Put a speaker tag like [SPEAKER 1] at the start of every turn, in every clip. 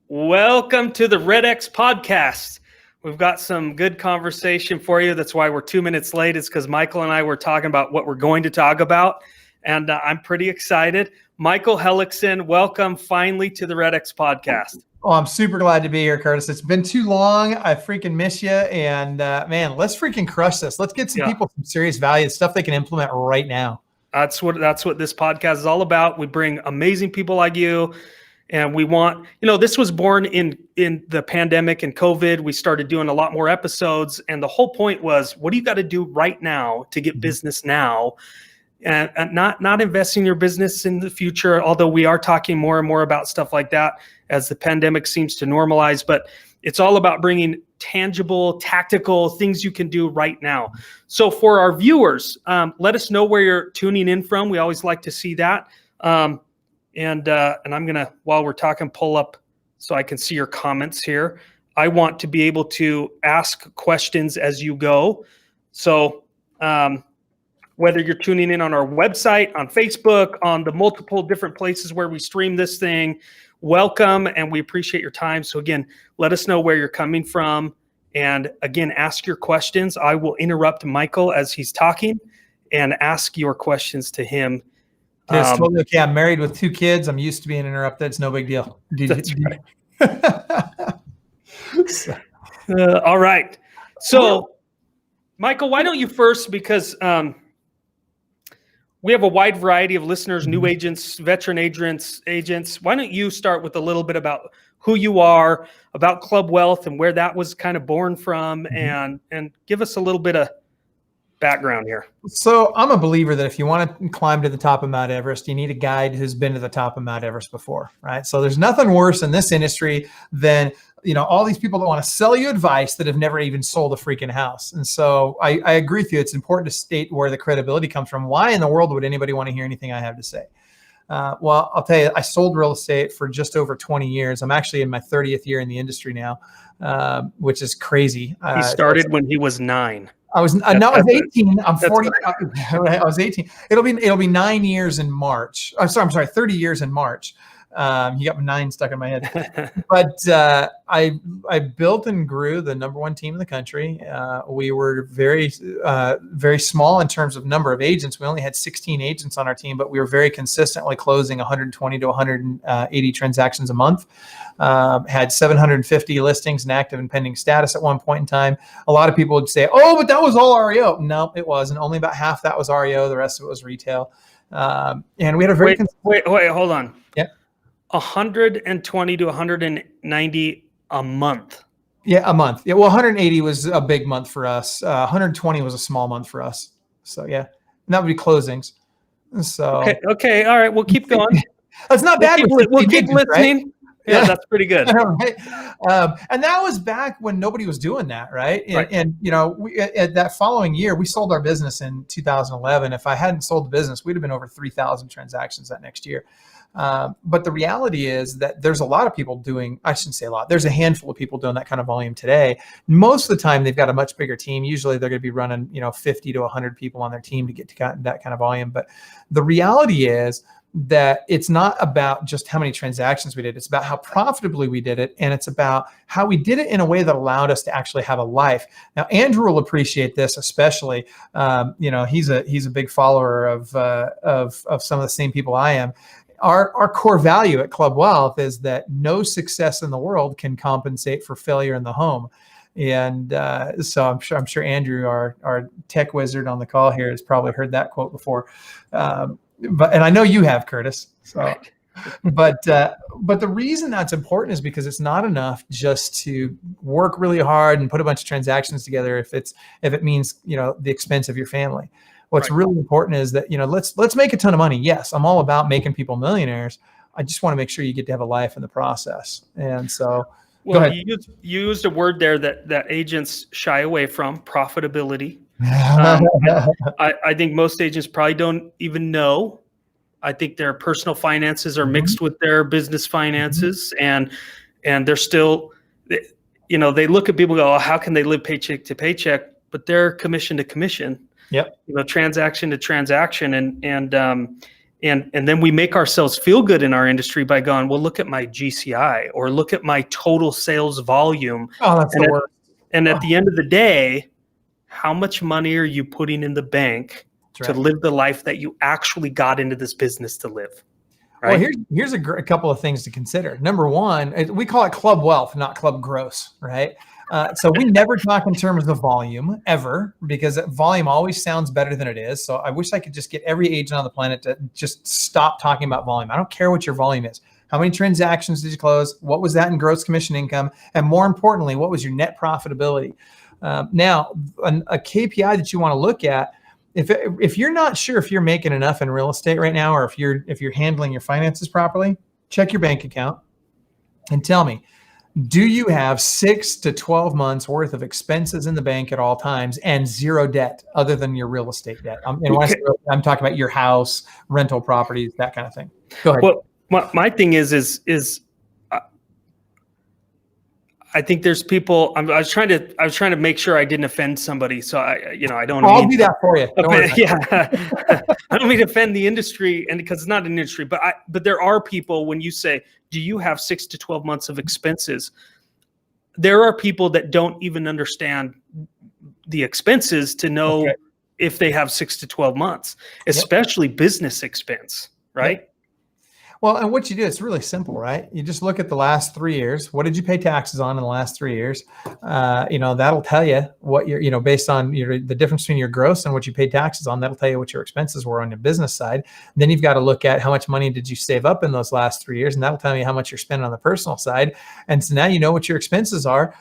[SPEAKER 1] Welcome to the REDX podcast. We've got some good conversation for you. That's why we're 2 minutes late. It's because Michael and I were talking about what we're going to talk about, and I'm pretty excited. Michael Hellickson, welcome finally to the REDX podcast.
[SPEAKER 2] Oh, I'm super glad to be here, Curtis. It's been too long. I freaking miss you. And man, let's freaking crush this. Let's get some people some serious value, stuff they can implement right now.
[SPEAKER 1] That's what this podcast is all about. We bring amazing people like you. And we want, this was born in the pandemic and COVID. We started doing a lot more episodes. And the whole point was, what do you got to do right now to get business now? And not investing in your business in the future, although we are talking more and more about stuff like that as the pandemic seems to normalize. But it's all about bringing tangible, tactical things you can do right now. So for our viewers, let us know where you're tuning in from. We always like to see that. And I'm going to, while we're talking, pull up so I can see your comments here. I want to be able to ask questions as you go. So whether you're tuning in on our website, on Facebook, on the multiple different places where we stream this thing, welcome, and we appreciate your time. So again, let us know where you're coming from. And again, ask your questions. I will interrupt Michael as he's talking and ask your questions to him.
[SPEAKER 2] It's totally okay. I'm married with 2 kids. I'm used to being interrupted. It's no big deal.
[SPEAKER 1] That's right. All right. So, Michael, why don't you first, because we have a wide variety of listeners, new agents, veteran agents. Why don't you start with a little bit about who you are, about ClubWealth and where that was kind of born from, and give us a little bit of background here.
[SPEAKER 2] So I'm a believer that if you want to climb to the top of Mount Everest, you need a guide who's been to the top of Mount Everest before, right? So there's nothing worse in this industry than all these people that want to sell you advice that have never even sold a freaking house. And so I agree with you. It's important to state where the credibility comes from. Why in the world would anybody want to hear anything I have to say? Well, I'll tell you, I sold real estate for just over 20 years. I'm actually in my 30th year in the industry now, which is crazy.
[SPEAKER 1] He started when he was 9.
[SPEAKER 2] I was 18. I'm 40. Right. I was 18. It'll be 9 years in March. I'm sorry, 30 years in March. You got 9 stuck in my head. But I built and grew the #1 team in the country. We were very small in terms of number of agents. We only had 16 agents on our team, but we were very consistently closing 120 to 180 transactions a month. Had 750 listings in active and pending status at one point in time. A lot of people would say, "Oh, but that was all REO." No, it wasn't. Only about half that was REO. The rest of it was retail. And we had a very
[SPEAKER 1] wait, hold on.
[SPEAKER 2] Yeah.
[SPEAKER 1] 120 to 190 a month.
[SPEAKER 2] Yeah, a month. Yeah, well, 180 was a big month for us. 120 was a small month for us. So yeah, and that would be closings. So
[SPEAKER 1] okay, all right, we'll keep going.
[SPEAKER 2] That's not bad.
[SPEAKER 1] We'll keep listening. Right? Yeah, that's pretty good.
[SPEAKER 2] Right. And that was back when nobody was doing that, right? And we, at that following year, we sold our business in 2011. If I hadn't sold the business, we'd have been over 3,000 transactions that next year. But the reality is that there's a lot of people doing, I shouldn't say a lot, there's a handful of people doing that kind of volume today. Most of the time, they've got a much bigger team. Usually they're going to be running, 50 to 100 people on their team to get to that kind of volume. But the reality is that it's not about just how many transactions we did. It's about how profitably we did it. And it's about how we did it in a way that allowed us to actually have a life. Now, Andrew will appreciate this, especially, he's a big follower of some of the same people I am. Our core value at ClubWealth is that no success in the world can compensate for failure in the home. And so I'm sure Andrew, our tech wizard on the call here, has probably heard that quote before. And I know you have, Curtis. So, but the reason that's important is because it's not enough just to work really hard and put a bunch of transactions together if it means the expense of your family. What's really important is that let's make a ton of money. Yes, I'm all about making people millionaires. I just want to make sure you get to have a life in the process. And so,
[SPEAKER 1] go ahead. You used a word there that agents shy away from: profitability. I think most agents probably don't even know. I think their personal finances are mixed with their business finances, and they're still, they look at people and go, oh, how can they live paycheck to paycheck? But they're commission to commission.
[SPEAKER 2] Yep.
[SPEAKER 1] Transaction to transaction, And then we make ourselves feel good in our industry by going, well, look at my GCI or look at my total sales volume.
[SPEAKER 2] Oh, that's the worst.
[SPEAKER 1] And at the end of the day, how much money are you putting in the bank to live the life that you actually got into this business to live? Right?
[SPEAKER 2] Well, here's a couple of things to consider. Number one, we call it club wealth, not club gross, right? So we never talk in terms of volume ever, because volume always sounds better than it is. So I wish I could just get every agent on the planet to just stop talking about volume. I don't care what your volume is. How many transactions did you close? What was that in gross commission income? And more importantly, what was your net profitability? Now, a KPI that you want to look at, if you're not sure if you're making enough in real estate right now, or if you're handling your finances properly, check your bank account and tell me, do you have 6 to 12 months worth of expenses in the bank at all times and zero debt other than your real estate debt? And when I say real estate, I'm talking about your house, rental properties, that kind of thing. Go ahead.
[SPEAKER 1] Well, my thing is I think there's people. I was trying to make sure I didn't offend somebody. So I don't.
[SPEAKER 2] I'll do that for you.
[SPEAKER 1] I don't mean to offend the industry, and because it's not an industry, but there are people, when you say, do you have 6 to 12 months of expenses? There are people that don't even understand the expenses to know if they have 6 to 12 months, especially business expense, right?
[SPEAKER 2] Yep. Well, and what you do, it's really simple, right? You just look at the last 3 years. What did you pay taxes on in the last 3 years? That'll tell you what you're, based on the difference between your gross and what you paid taxes on. That'll tell you what your expenses were on your business side. Then you've got to look at how much money did you save up in those last 3 years, and that'll tell you how much you're spending on the personal side. And so now you know what your expenses are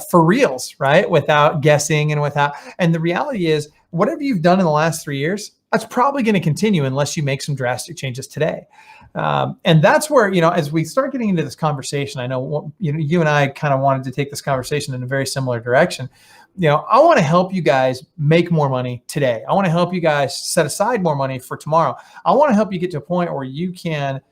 [SPEAKER 2] for reals, right? Without guessing and the reality is, whatever you've done in the last 3 years, that's probably going to continue unless you make some drastic changes today. And that's where, as we start getting into this conversation, I know, you and I kind of wanted to take this conversation in a very similar direction. I want to help you guys make more money today. I want to help you guys set aside more money for tomorrow. I want to help you get to a point where you can,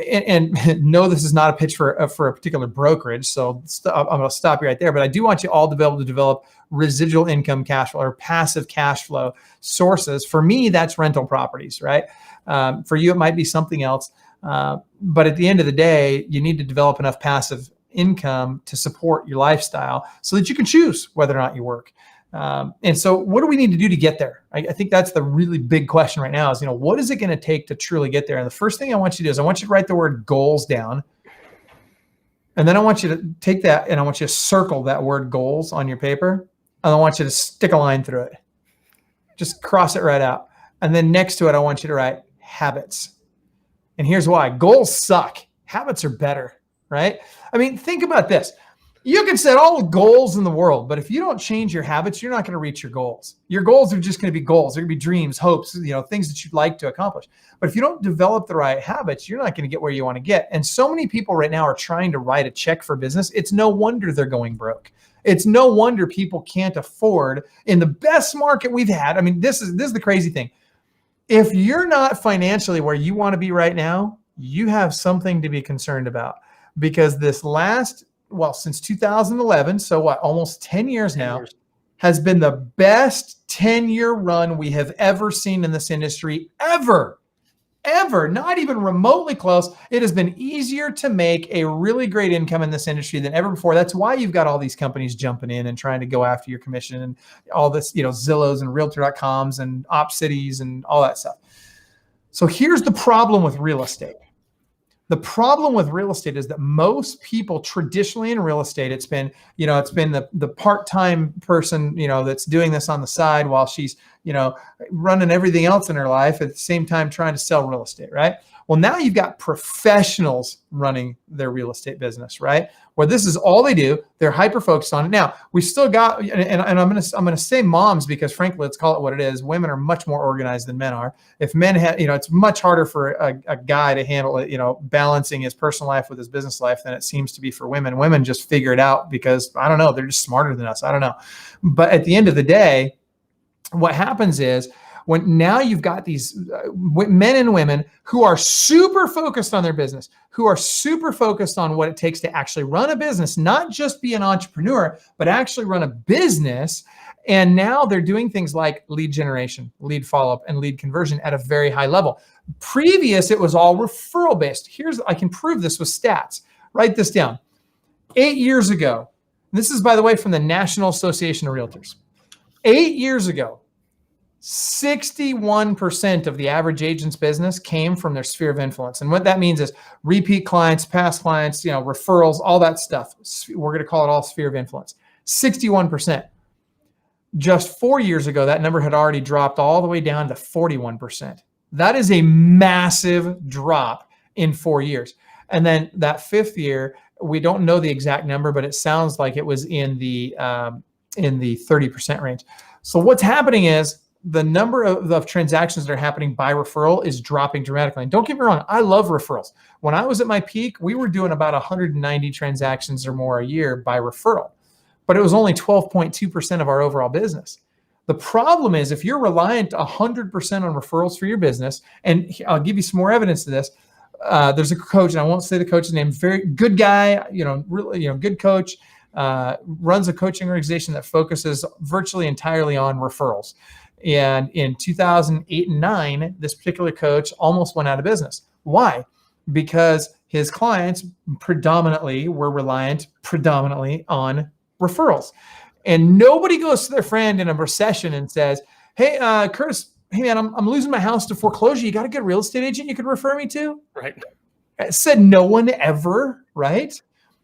[SPEAKER 2] and no, this is not a pitch for a particular brokerage. So I'm going to stop you right there, but I do want you all to be able to develop residual income cash flow or passive cash flow sources. For me, that's rental properties, right? For you, it might be something else. But at the end of the day, you need to develop enough passive income to support your lifestyle so that you can choose whether or not you work. And so what do we need to do to get there? I think that's the really big question right now is, what is it going to take to truly get there? And the first thing I want you to do is I want you to write the word goals down. And then I want you to take that and I want you to circle that word goals on your paper. And I want you to stick a line through it. Just cross it right out. And then next to it, I want you to write habits. And here's why. Goals suck. Habits are better, right? I mean, think about this. You can set all the goals in the world, but if you don't change your habits, you're not going to reach your goals. Your goals are just going to be goals. They're going to be dreams, hopes, things that you'd like to accomplish. But if you don't develop the right habits, you're not going to get where you want to get. And so many people right now are trying to write a check for business. It's no wonder they're going broke. It's no wonder people can't afford in the best market we've had. I mean, this is the crazy thing. If you're not financially where you want to be right now, you have something to be concerned about, because since 2011, so what, almost 10 years now, has been the best 10-year run we have ever seen in this industry, ever, not even remotely close. It has been easier to make a really great income in this industry than ever before. That's why you've got all these companies jumping in and trying to go after your commission and all this, Zillows and Realtor.coms and OpCities and all that stuff. So here's the problem with real estate. The problem with real estate is that most people traditionally in real estate, it's been the part-time person, that's doing this on the side while she's, running everything else in her life at the same time trying to sell real estate, right? Well, now you've got professionals running their real estate business, right? Where this is all they do. They're hyper-focused on it. Now, we still got, and I'm gonna say moms, because frankly, let's call it what it is. Women are much more organized than men are. If men have, it's much harder for a guy to handle it, balancing his personal life with his business life than it seems to be for women. Women just figure it out because, I don't know, they're just smarter than us. I don't know. But at the end of the day, what happens is, when now you've got these men and women who are super focused on their business, who are super focused on what it takes to actually run a business, not just be an entrepreneur, but actually run a business. And now they're doing things like lead generation, lead follow-up, and lead conversion at a very high level. Previous, it was all referral based. I can prove this with stats. Write this down. 8 years ago, this is, by the way, from the National Association of Realtors. 8 years ago, 61% of the average agent's business came from their sphere of influence. And what that means is repeat clients, past clients, referrals, all that stuff. We're going to call it all sphere of influence. 61%. Just 4 years ago, that number had already dropped all the way down to 41%. That is a massive drop in 4 years. And then that 5th year, we don't know the exact number, but it sounds like it was in the 30% range. So what's happening is the number of transactions that are happening by referral is dropping dramatically. And don't get me wrong, I love referrals. When I was at my peak, we were doing about 190 transactions or more a year by referral, but it was only 12.2% of our overall business. The problem is if you're reliant 100% on referrals for your business, and I'll give you some more evidence to this. There's a coach, and I won't say the coach's name, very good guy, really, good coach, runs a coaching organization that focuses virtually entirely on referrals. And in 2008 and 9, this particular coach almost went out of business. Why? Because his clients predominantly were reliant on referrals. And nobody goes to their friend in a recession and says, hey, Curtis, hey man, I'm losing my house to foreclosure. You got a good real estate agent you could refer me to?
[SPEAKER 1] Right.
[SPEAKER 2] Said no one ever, right?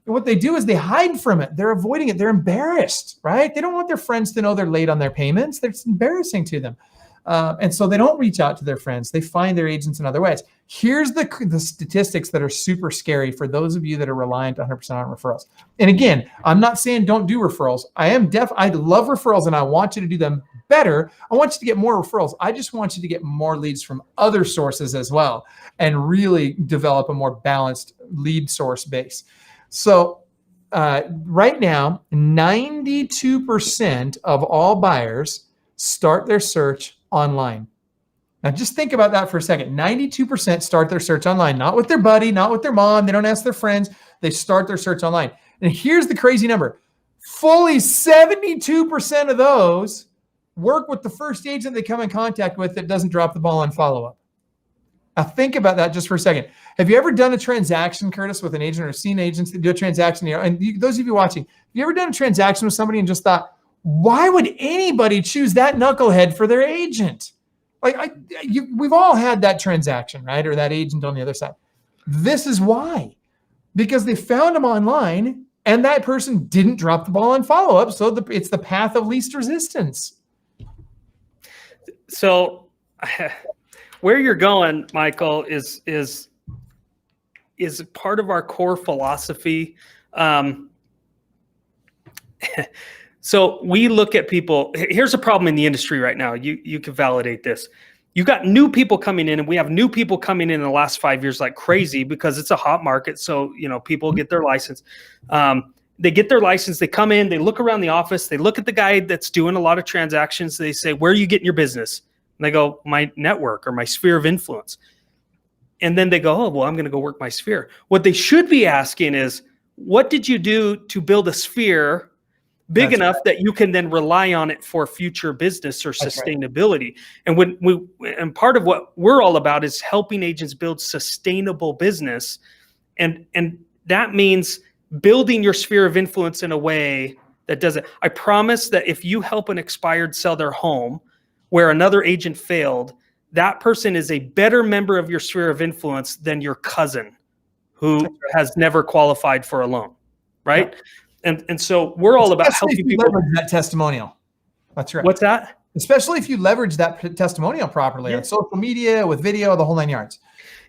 [SPEAKER 2] And what they do is they hide from it. They're avoiding it. They're embarrassed, right? They don't want their friends to know they're late on their payments. It's embarrassing to them. And so they don't reach out to their friends. They find their agents in other ways. Here's the statistics that are super scary for those of you that are reliant 100% on referrals. And again, I'm not saying don't do referrals. I love referrals and I want you to do them better. I want you to get more referrals. I just want you to get more leads from other sources as well and really develop a more balanced lead source base. So right now, 92% of all buyers start their search online. Now just think about that for a second. 92% start their search online, not with their buddy, not with their mom. They don't ask their friends. They start their search online. And here's the crazy number. Fully 72% of those work with the first agent they come in contact with that doesn't drop the ball on follow-up. Now think about that just for a second. Have you ever done a transaction, Curtis, with an agent or seen agents that do a transaction? Those of you watching, have you ever done a transaction with somebody and just thought, why would anybody choose that knucklehead for their agent? We've all had that transaction, right? Or that agent on the other side. This is why. Because they found them online and that person didn't drop the ball on follow-up. So it's the path of least resistance.
[SPEAKER 1] So where you're going, Michael, is part of our core philosophy. So we look at people. Here's a problem in the industry right now. You can validate this. You've got new people coming in, and we have new people coming in the last 5 years like crazy because it's a hot market. So people get their license. They get their license. They come in. They look around the office. They look at the guy that's doing a lot of transactions. They say, "Where are you getting your business?" And they go, "My network or my sphere of influence." And then they go, "Oh, well, I'm going to go work my sphere." What they should be asking is, what did you do to build a sphere big enough that you can then rely on it for future business or sustainability? Right. And part of what we're all about is helping agents build sustainable business. And that means building your sphere of influence in a way that doesn't. I promise that if you help an expired sell their home where another agent failed, that person is a better member of your sphere of influence than your cousin who has never qualified for a loan, right? Yeah. And so we're all about helping people
[SPEAKER 2] leverage that testimonial. That's right.
[SPEAKER 1] What's that?
[SPEAKER 2] Especially if you leverage that testimonial properly on social media, with video, the whole 9 yards.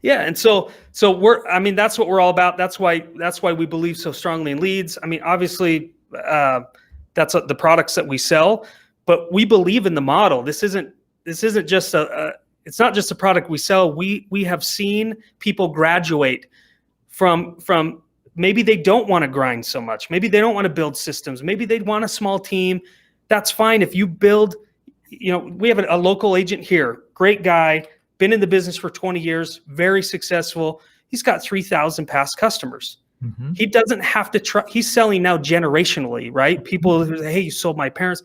[SPEAKER 1] Yeah, and so that's what we're all about. That's why we believe so strongly in leads. I mean, obviously, that's the products that we sell, but we believe in the model. This isn't just it's not just a product we sell. We have seen people graduate from maybe they don't want to grind so much. Maybe they don't want to build systems. Maybe they'd want a small team. That's fine. If you build, we have a local agent here, great guy, been in the business for 20 years, very successful. He's got 3,000 past customers. Mm-hmm. He doesn't have to he's selling now generationally, right? People who say, "Hey, you sold my parents."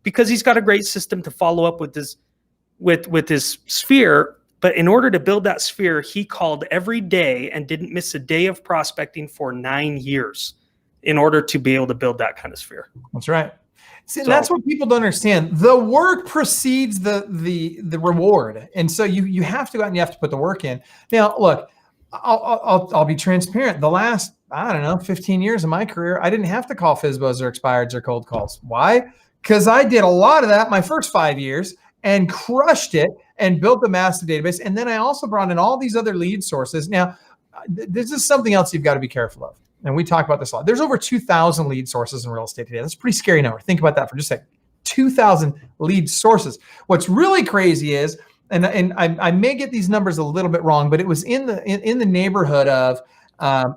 [SPEAKER 1] because he's got a great system to follow up with his sphere. But in order to build that sphere, he called every day and didn't miss a day of prospecting for 9 years in order to be able to build that kind of sphere.
[SPEAKER 2] That's right. See, that's what people don't understand. The work precedes the reward. And so you have to go out and you have to put the work in. Now, look, I'll be transparent. The last, 15 years of my career, I didn't have to call FSBOs or expireds or cold calls. Why? Because I did a lot of that my first 5 years and crushed it and built a massive database. And then I also brought in all these other lead sources. Now, this is something else you've got to be careful of. And we talk about this a lot. There's over 2,000 lead sources in real estate today. That's a pretty scary number. Think about that for just a second. 2,000 lead sources. What's really crazy is, and I may get these numbers a little bit wrong, but it was in the neighborhood of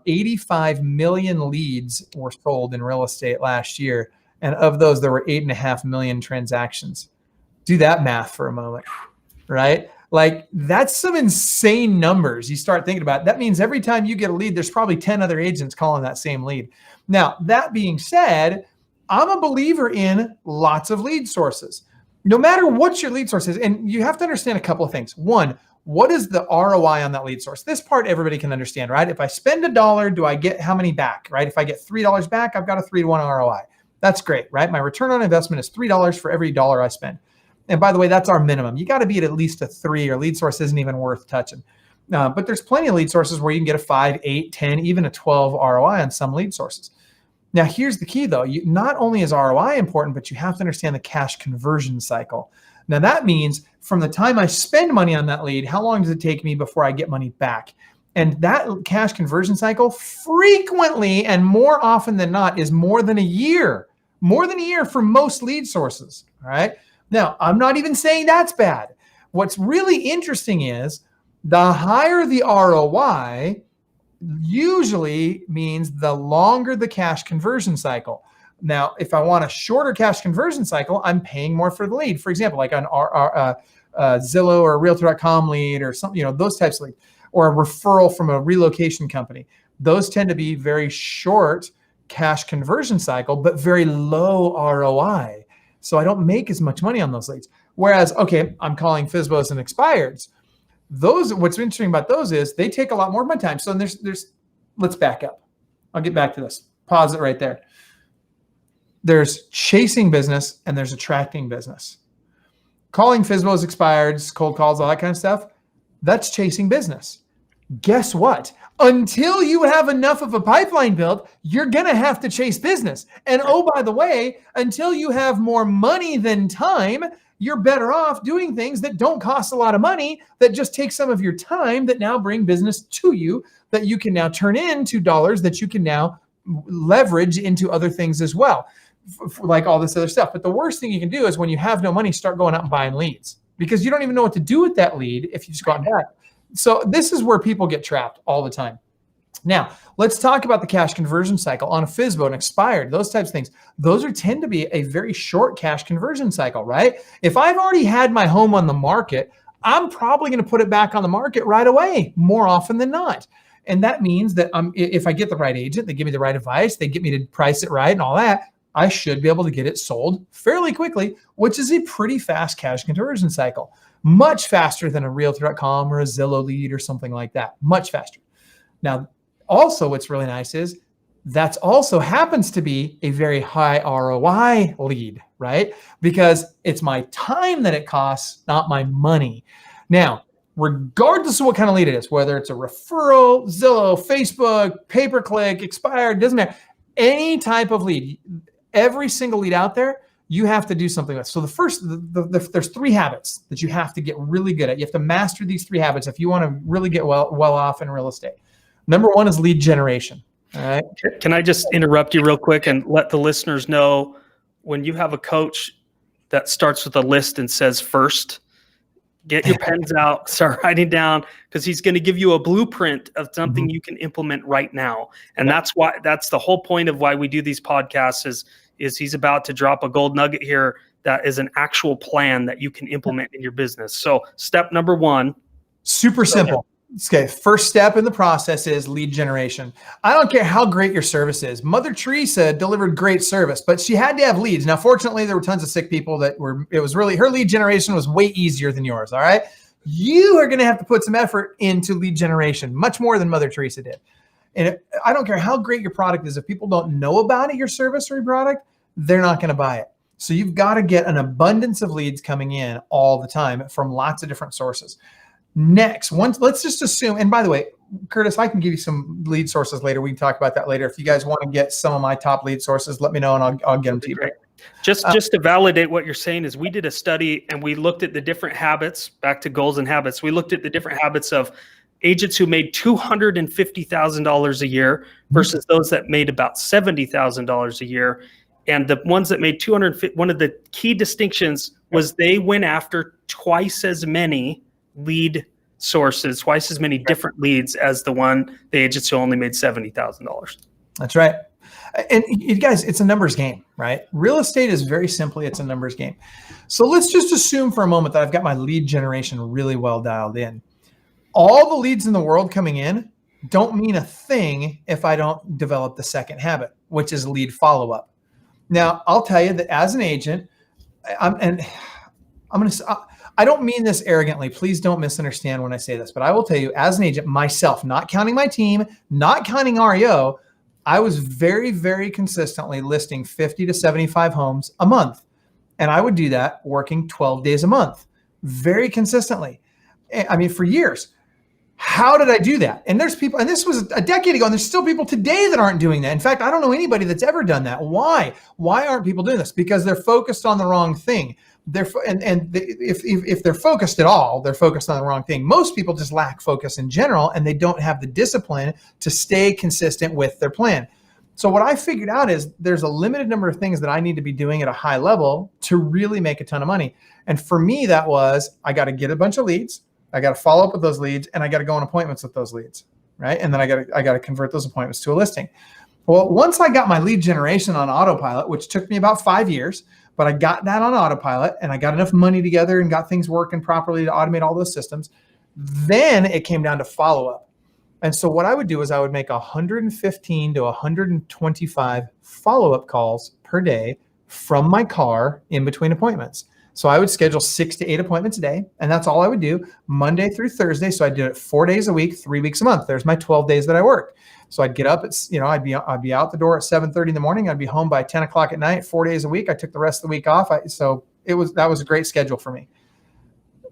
[SPEAKER 2] 85 million leads were sold in real estate last year. And of those, there were 8.5 million transactions. Do that math for a moment, right? Like, that's some insane numbers. You start thinking about it. That means every time you get a lead, there's probably 10 other agents calling that same lead. Now, that being said, I'm a believer in lots of lead sources, no matter what your lead source is. And you have to understand a couple of things. One, what is the ROI on that lead source? This part everybody can understand, right? If I spend $1, do I get how many back, right? If I get $3 back, I've got a 3-to-1 ROI. That's great, right? My return on investment is $3 for every dollar I spend. And by the way, that's our minimum. You got to be at least a 3. Your lead source isn't even worth touching. But there's plenty of lead sources where you can get a 5, 8, 10, even a 12 ROI on some lead sources. Now, here's the key, though. Not only is ROI important, but you have to understand the cash conversion cycle. Now, that means from the time I spend money on that lead, how long does it take me before I get money back? And that cash conversion cycle frequently and more often than not is more than a year. More than a year for most lead sources, all right? Now, I'm not even saying that's bad. What's really interesting is the higher the ROI usually means the longer the cash conversion cycle. Now, if I want a shorter cash conversion cycle, I'm paying more for the lead. For example, like on Zillow or Realtor.com lead or something, those types of lead, or a referral from a relocation company. Those tend to be very short cash conversion cycle, but very low ROI. So I don't make as much money on those leads. Whereas, okay, I'm calling FSBOs and expireds. Those, what's interesting about those is they take a lot more of my time. So let's back up. I'll get back to this. Pause it right there. There's chasing business and there's attracting business. Calling FSBOs, expireds, cold calls, all that kind of stuff, that's chasing business. Guess what? Until you have enough of a pipeline built, you're going to have to chase business. And oh, by the way, until you have more money than time, you're better off doing things that don't cost a lot of money, that just take some of your time, that now bring business to you, that you can now turn into dollars, that you can now leverage into other things as well, like all this other stuff. But the worst thing you can do is when you have no money, start going out and buying leads, because you don't even know what to do with that lead if you just go out and buy it. So this is where people get trapped all the time. Now, let's talk about the cash conversion cycle on a FSBO and expired, those types of things. Those tend to be a very short cash conversion cycle, right? If I've already had my home on the market, I'm probably going to put it back on the market right away, more often than not. And that means that if I get the right agent, they give me the right advice, they get me to price it right and all that, I should be able to get it sold fairly quickly, which is a pretty fast cash conversion cycle. Much faster than a Realtor.com or a Zillow lead or something like that. Much faster. Now, also what's really nice is that's also happens to be a very high ROI lead, right? Because it's my time that it costs, not my money. Now, regardless of what kind of lead it is, whether it's a referral, Zillow, Facebook, pay-per-click, expired, doesn't matter. Any type of lead, every single lead out there, you have to do something with. So the first, there's 3 habits that you have to get really good at. You have to master these 3 habits if you want to really get well off in real estate. Number 1 is lead generation. All right.
[SPEAKER 1] Can I just interrupt you real quick and let the listeners know, when you have a coach that starts with a list and says first, get your pens out, start writing down, because he's going to give you a blueprint of something you can implement right now. And that's the whole point of why we do these podcasts is he's about to drop a gold nugget here that is an actual plan that you can implement in your business. So step number 1.
[SPEAKER 2] Super simple. Okay, first step in the process is lead generation. I don't care how great your service is. Mother Teresa delivered great service, but she had to have leads. Now, fortunately, there were tons of sick people it was really, her lead generation was way easier than yours, all right? You are going to have to put some effort into lead generation, much more than Mother Teresa did. And I don't care how great your product is. If people don't know about it, your service or your product, they're not going to buy it. So you've got to get an abundance of leads coming in all the time from lots of different sources. Next, let's just assume, and by the way, Curtis, I can give you some lead sources later. We can talk about that later. If you guys want to get some of my top lead sources, let me know and I'll get them to you.
[SPEAKER 1] Great. Just to validate what you're saying is we did a study and we looked at the different habits, back to goals and habits. We looked at the different habits of agents who made $250,000 a year versus those that made about $70,000 a year. And the ones that made 250, one of the key distinctions was they went after twice as many lead sources, twice as many different leads as the agents who only made $70,000.
[SPEAKER 2] That's right. And you guys, it's a numbers game, right? Real estate is very simply, it's a numbers game. So let's just assume for a moment that I've got my lead generation really well dialed in. All the leads in the world coming in don't mean a thing if I don't develop the second habit, which is lead follow-up. Now, I'll tell you that as an agent, I don't mean this arrogantly. Please don't misunderstand when I say this, but I will tell you as an agent myself, not counting my team, not counting REO, I was very, very consistently listing 50 to 75 homes a month. And I would do that working 12 days a month, very consistently. I mean, for years. How did I do that? And there's people, and this was a decade ago, and there's still people today that aren't doing that. In fact, I don't know anybody that's ever done that. Why? Why aren't people doing this? Because they're focused on the wrong thing. If they're focused at all, they're focused on the wrong thing. Most people just lack focus in general, and they don't have the discipline to stay consistent with their plan. So what I figured out is there's a limited number of things that I need to be doing at a high level to really make a ton of money. And for me, that was, I got to get a bunch of leads. I got to follow up with those leads, and I got to go on appointments with those leads, right? And then I got to convert those appointments to a listing. Well, once I got my lead generation on autopilot, which took me about 5 years, but I got that on autopilot and I got enough money together and got things working properly to automate all those systems, then it came down to follow-up. And so what I would do is I would make 115 to 125 follow-up calls per day from my car in between appointments. So I would schedule 6 to 8 appointments a day, and that's all I would do Monday through Thursday. So I did it 4 days a week, 3 weeks a month. There's my 12 days that I worked. So I'd get up at, I'd be out the door at 7:30 in the morning. I'd be home by 10 o'clock at night, 4 days a week. I took the rest of the week off. That was a great schedule for me.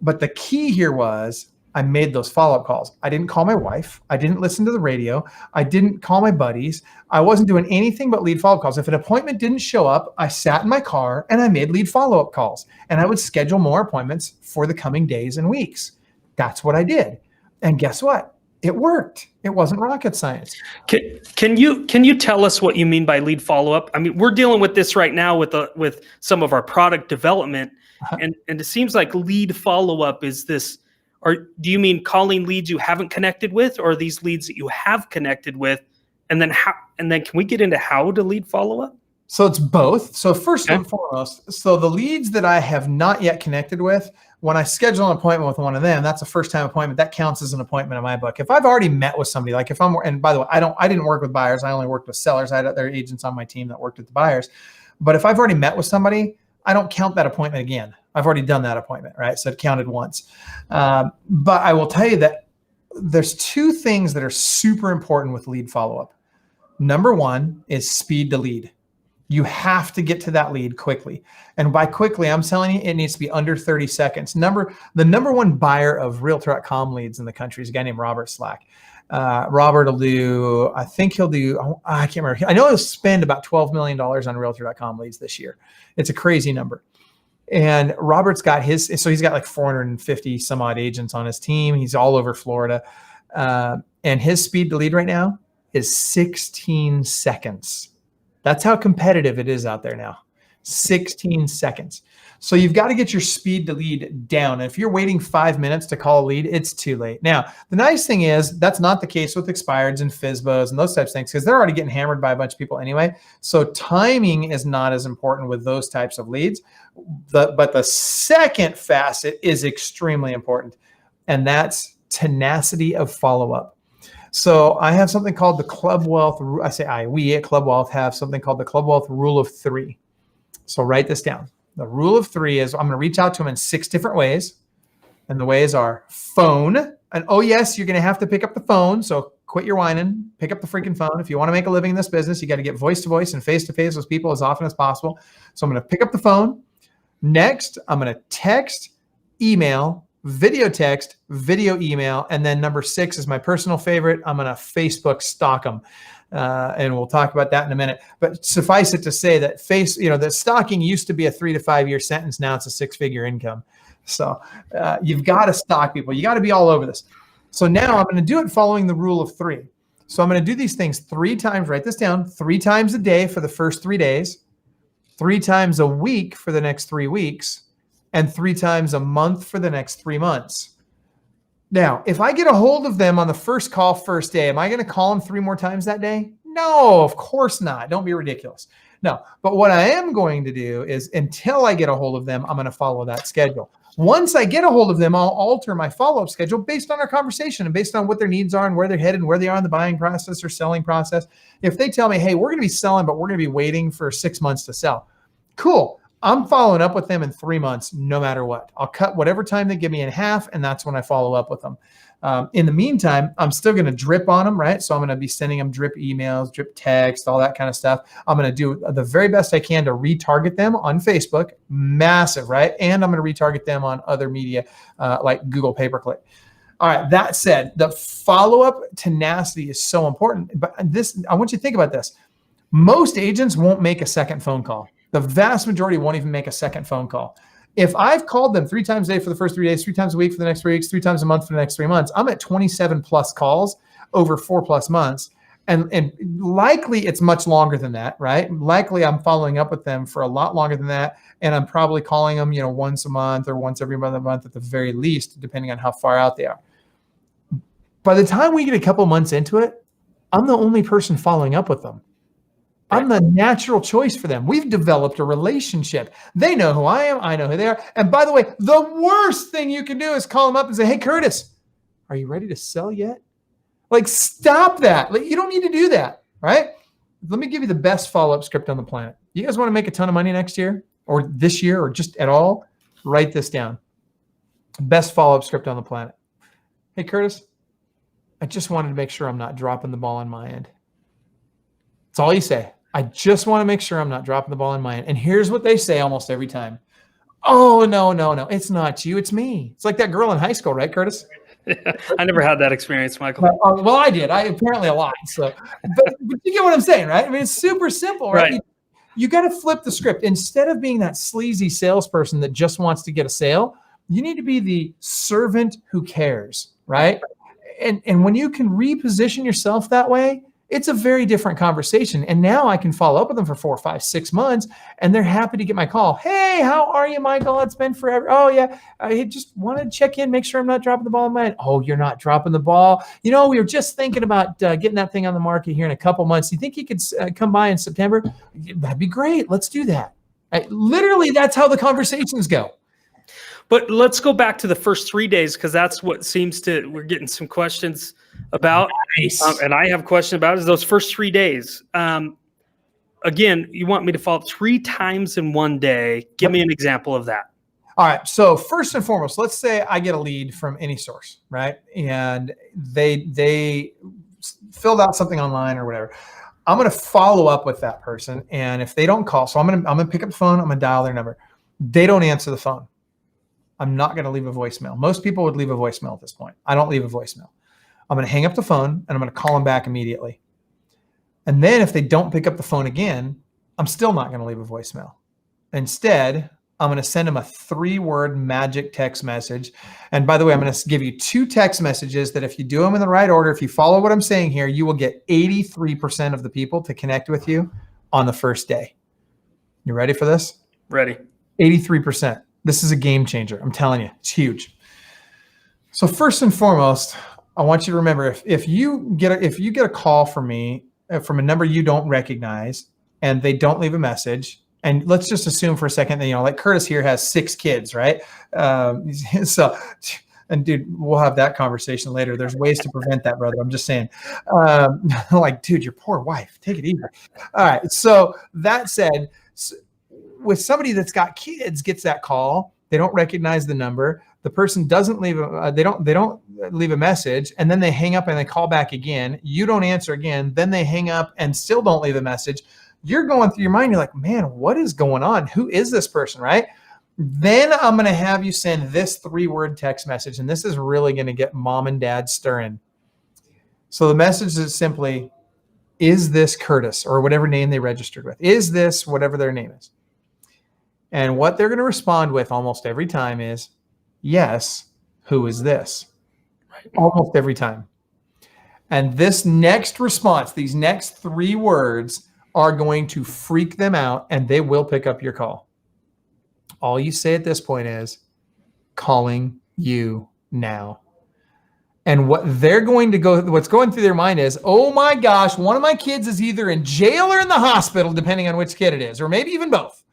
[SPEAKER 2] But the key here was I made those follow-up calls. I didn't call my wife. I didn't listen to the radio. I didn't call my buddies. I wasn't doing anything but lead follow-up calls. If an appointment didn't show up, I sat in my car and I made lead follow-up calls. And I would schedule more appointments for the coming days and weeks. That's what I did. And guess what? It worked. It wasn't rocket science.
[SPEAKER 1] Can you tell us what you mean by lead follow-up? I mean, we're dealing with this right now with some of our product development. And it seems like lead follow-up is this. Or do you mean calling leads you haven't connected with, or are these leads that you have connected with? And then can we get into how to lead follow up?
[SPEAKER 2] So it's both. So first and foremost, so the leads that I have not yet connected with, when I schedule an appointment with one of them, that's a first time appointment. That counts as an appointment in my book. If I've already met with somebody, like if and by the way, I didn't work with buyers. I only worked with sellers. I had other agents on my team that worked with the buyers. But if I've already met with somebody, I don't count that appointment again. I've already done that appointment, right? So it counted once. But I will tell you that there's two things that are super important with lead follow-up. Number one is speed to lead. You have to get to that lead quickly. And by quickly, I'm telling you, it needs to be under 30 seconds. The number one buyer of Realtor.com leads in the country is a guy named Robert Slack. Robert will do, I think he'll do, I can't remember. I know he'll spend about $12 million on Realtor.com leads this year. It's a crazy number. And Robert's got so he's got like 450 some odd agents on his team. He's all over Florida. And his speed to lead right now is 16 seconds. That's how competitive it is out there now. 16 seconds. So you've got to get your speed to lead down. And if you're waiting 5 minutes to call a lead, it's too late. Now, the nice thing is that's not the case with expireds and FSBOs and those types of things because they're already getting hammered by a bunch of people anyway. So timing is not as important with those types of leads. But the second facet is extremely important. And that's tenacity of follow-up. So I have something called the ClubWealth. We at ClubWealth have something called the ClubWealth Rule of 3. So write this down. The rule of 3 is I'm going to reach out to them in 6 different ways. And the ways are phone. And oh, yes, you're going to have to pick up the phone. So quit your whining. Pick up the freaking phone. If you want to make a living in this business, you got to get voice to voice and face to face with people as often as possible. So I'm going to pick up the phone. Next, I'm going to text, email, video text, video email. And then number 6 is my personal favorite. I'm going to Facebook stalk them. And we'll talk about that in a minute. But suffice it to say that that stalking used to be a 3 to 5 year sentence. Now it's a 6-figure income. So you've got to stalk people. You got to be all over this. So now I'm going to do it following the rule of 3. So I'm going to do these things 3 times. Write this down. 3 times a day for the first 3 days, 3 times a week for the next 3 weeks, and 3 times a month for the next 3 months. Now, if I get a hold of them on the first call, first day, am I going to call them 3 more times that day? No, of course not. Don't be ridiculous. No, but what I am going to do is until I get a hold of them, I'm going to follow that schedule. Once I get a hold of them, I'll alter my follow-up schedule based on our conversation and based on what their needs are and where they're headed and where they are in the buying process or selling process. If they tell me, hey, we're going to be selling, but we're going to be waiting for 6 months to sell. Cool. I'm following up with them in 3 months, no matter what. I'll cut whatever time they give me in half, and that's when I follow up with them. In the meantime, I'm still going to drip on them, right? So I'm going to be sending them drip emails, drip text, all that kind of stuff. I'm going to do the very best I can to retarget them on Facebook, massive, right? And I'm going to retarget them on other media like Google pay-per-click. All right, that said, the follow-up tenacity is so important. But I want you to think about this. Most agents won't make a second phone call. The vast majority won't even make a second phone call. If I've called them 3 times a day for the first 3 days, 3 times a week for the next 3 weeks, 3 times a month for the next 3 months, I'm at 27 plus calls over 4 plus months. And likely it's much longer than that, right? Likely I'm following up with them for a lot longer than that. And I'm probably calling them, once a month or once every other month at the very least, depending on how far out they are. By the time we get a couple months into it, I'm the only person following up with them. I'm the natural choice for them. We've developed a relationship. They know who I am. I know who they are. And by the way, the worst thing you can do is call them up and say, hey, Curtis, are you ready to sell yet? Like, stop that. Like, you don't need to do that, right? Let me give you the best follow-up script on the planet. You guys want to make a ton of money next year or this year or just at all? Write this down. Best follow-up script on the planet. Hey, Curtis, I just wanted to make sure I'm not dropping the ball on my end. That's all you say. I just want to make sure I'm not dropping the ball on my end. And here's what they say almost every time. Oh, no. It's not you. It's me. It's like that girl in high school, right, Curtis?
[SPEAKER 1] I never had that experience, Michael.
[SPEAKER 2] Well, I did. Apparently a lot. So, but you get what I'm saying, right? I mean, it's super simple, right? You got to flip the script. Instead of being that sleazy salesperson that just wants to get a sale, you need to be the servant who cares, right? And when you can reposition yourself that way, it's a very different conversation. And now I can follow up with them for 4, 5, 6 months, and they're happy to get my call. Hey, how are you, Michael? It's been forever. Oh, yeah. I just wanted to check in, make sure I'm not dropping the ball in my head. Oh, you're not dropping the ball. We were just thinking about getting that thing on the market here in a couple months. Do you think you could come by in September? That'd be great. Let's do that. Literally, that's how the conversations go.
[SPEAKER 1] But let's go back to the first 3 days, because that's what we're getting some questions about.
[SPEAKER 2] Nice.
[SPEAKER 1] And I have a question about is those first 3 days. Again, you want me to follow up 3 times in one day. Give me an example of that.
[SPEAKER 2] All right. So first and foremost, let's say I get a lead from any source, right? And they filled out something online or whatever. I'm going to follow up with that person. And if they don't call, so I'm going to pick up the phone. I'm going to dial their number. They don't answer the phone. I'm not going to leave a voicemail. Most people would leave a voicemail at this point. I don't leave a voicemail. I'm going to hang up the phone and I'm going to call them back immediately. And then if they don't pick up the phone again, I'm still not going to leave a voicemail. Instead, I'm going to send them a 3-word magic text message. And by the way, I'm going to give you 2 text messages that if you do them in the right order, if you follow what I'm saying here, you will get 83% of the people to connect with you on the first day. You ready for this?
[SPEAKER 1] Ready.
[SPEAKER 2] 83%. This is a game changer. I'm telling you, it's huge. So first and foremost, I want you to remember if you get a call from me from a number you don't recognize and they don't leave a message, and let's just assume for a second that like Curtis here has 6 kids, right? So And dude, we'll have that conversation later. There's ways to prevent that, brother. I'm just saying. Like, dude, your poor wife. Take it easy. All right. So that said, with somebody that's got kids gets that call, they don't recognize the number. The person doesn't leave they don't leave a message, and then they hang up and they call back again. You don't answer again. Then they hang up and still don't leave a message. You're going through your mind. You're like, man, what is going on? Who is this person, right? Then I'm going to have you send this 3-word text message, and this is really going to get mom and dad stirring. So the message is simply, is this Curtis, or whatever name they registered with? Is this whatever their name is? And what they're going to respond with almost every time is, yes, who is this?
[SPEAKER 1] Right.
[SPEAKER 2] Almost every time. And this next response, these next 3 words are going to freak them out, and they will pick up your call. All you say at this point is, calling you now. And what's going through their mind is, oh my gosh, one of my kids is either in jail or in the hospital, depending on which kid it is, or maybe even both,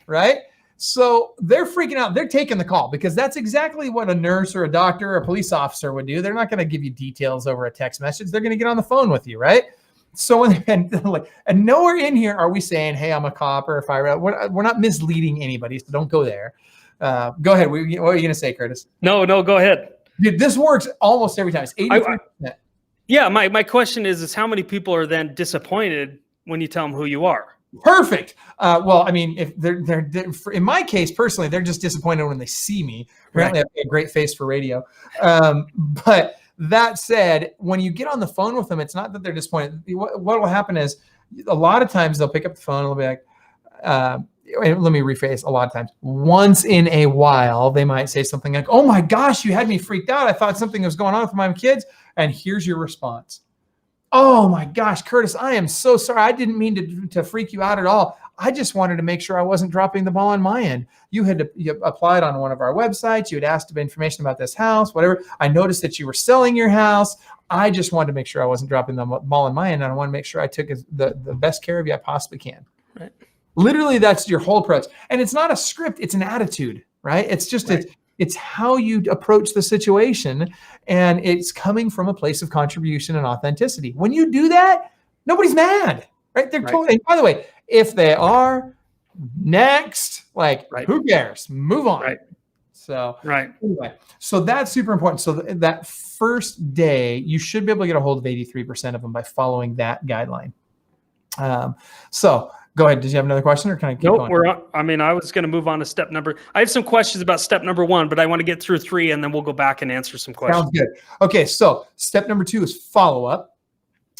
[SPEAKER 2] right? So they're freaking out. They're taking the call because that's exactly what a nurse or a doctor or a police officer would do. They're not going to give you details over a text message. They're going to get on the phone with you, right? So, and nowhere in here are we saying, hey, I'm a cop or a fire. We're not misleading anybody, so don't go there. Go ahead. What are you going to say, Curtis?
[SPEAKER 1] No, go ahead.
[SPEAKER 2] Dude, this works almost every time. It's 83%.
[SPEAKER 1] Yeah, my question is how many people are then disappointed when you tell them who you are?
[SPEAKER 2] Perfect. Well, I mean, if they're in my case personally, they're just disappointed when they see me. Apparently, I have a great face for radio. But that said, when you get on the phone with them, it's not that they're disappointed. What will happen is a lot of times they'll pick up the phone and they'll be like, let me rephrase, a lot of times. Once in a while, they might say something like, oh my gosh, you had me freaked out. I thought something was going on with my kids. And here's your response. Oh my gosh, Curtis, I am so sorry. I didn't mean to freak you out at all. I just wanted to make sure I wasn't dropping the ball on my end. You applied on one of our websites. You had asked information about this house, whatever. I noticed that you were selling your house. I just wanted to make sure I wasn't dropping the ball on my end. And I want to make sure I took the best care of you I possibly can. Right. Literally, that's your whole approach. And it's not a script. It's an attitude, right? It's just, right. It's how you approach the situation. And it's coming from a place of contribution and authenticity. When you do that, nobody's mad, right? They're totally, and by the way, if they are, next, who cares? Move on.
[SPEAKER 1] Right.
[SPEAKER 2] So, anyway, so that's super important. So that first day, you should be able to get a hold of 83% of them by following that guideline. So go ahead. Did you have another question, or can I keep going?
[SPEAKER 1] I was going to move on to step number. I have some questions about step number 1, but I want to get through 3 and then we'll go back and answer some questions.
[SPEAKER 2] Sounds good. Okay. So step number 2 is follow up.